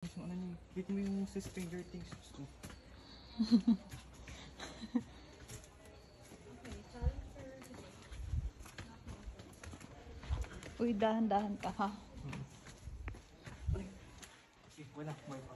So, ano niya, hit mo yung sa Stranger Things. Gusto. Uy, dahan-dahan ka ha. Ay, wala, may pa.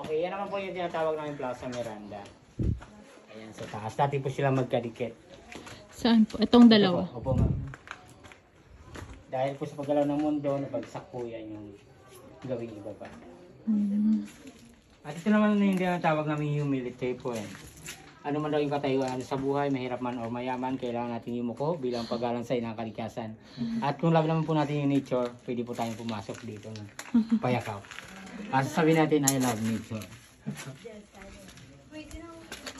Okay, yan naman po yung tinatawag namin Plaza Miranda. Ayan sa taas. Dati po sila magkadikit. Saan po? Itong dalawa. Opo, ma'am. Dahil po sa paggalaw ng mundo, nabagsak po yan yung gawing iba pa. At ito naman yung tinatawag namin humility po yan. Ano man daw yung katayuan sa buhay, mahirap man o mayaman, kailangan natin yumuko bilang paggalang sa inang kalikasan. At kung love naman po natin yung nature, pwede po tayong pumasok dito ng payakaw. At sabihin natin, I love nature.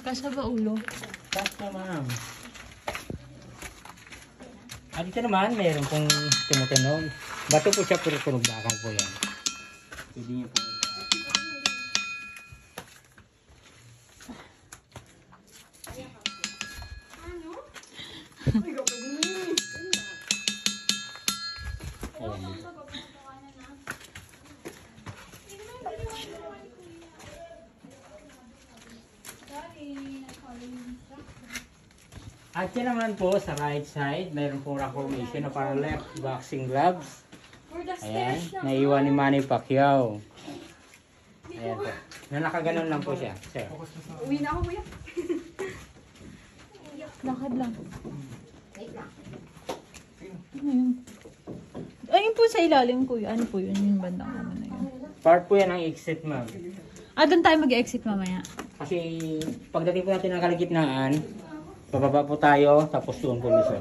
Kasa ba ulo? Basta ma'am. At ito naman, mayroon pong tumutunog. Bato po siya, pero tunog bakal po yan. Pwede niyo po. At yan naman po sa right side, mayroon pong rock formation na para left boxing gloves. Ayan, naiwan ni Manny Pacquiao. Ayan po. Nakaganon lang po siya, sir. Uwi na ako, kuya. Lakad lang. Ano yun? Ayun po sa ilalim kuya. Ano po yun? Yung bandang ano na yun. Part po yan ng exit, ma'am. Ah, doon tayo mag-exit mamaya. Kasi pagdating po natin ng kaligitnaan, bababa po tayo, tapos doon po mismo.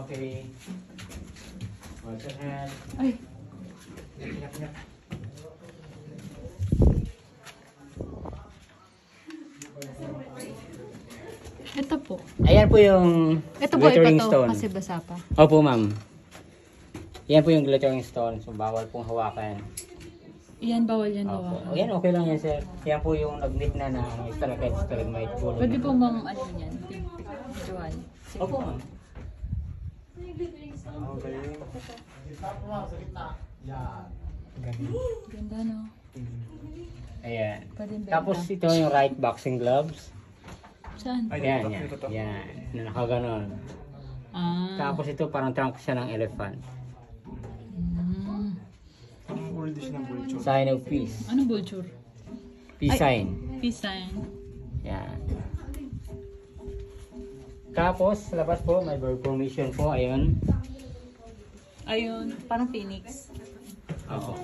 Okay. Watch your hand. Ay, ito po. Ayan po yung Ito po, glittering ipato stone. kasi basa pa. Opo, ma'am. Yan po yung glittering stone. So, bawal pong hawakan. Yan, bawal yan Opo. bawa. Ayan, okay lang yan, sir. Yan po yung nag-meet na stalactite, stalagmite po. Pwede po bang ano yan? Visual. Opo, ma'am. Okay. Ganda no? Ayan. Pwede benta. Tapos ito yung right boxing gloves. Saan? Yan, yan. Yan. Na nakaganon. Ah. Tapos ito parang trunk siya ng elephant. Ang old dish ng vulture. Sign of peace. Anong vulture? Peace sign. Peace sign. Yan. Tapos, sa labas po, may bird formation po. Ayun. Ayun, parang phoenix. Oo.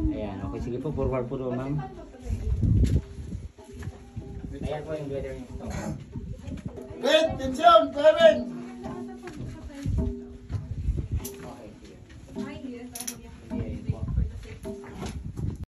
Ayan. Okay, sige po. Forward po doon, ma'am. Ayan po yung glittering stone. Wait, tension, Kevin!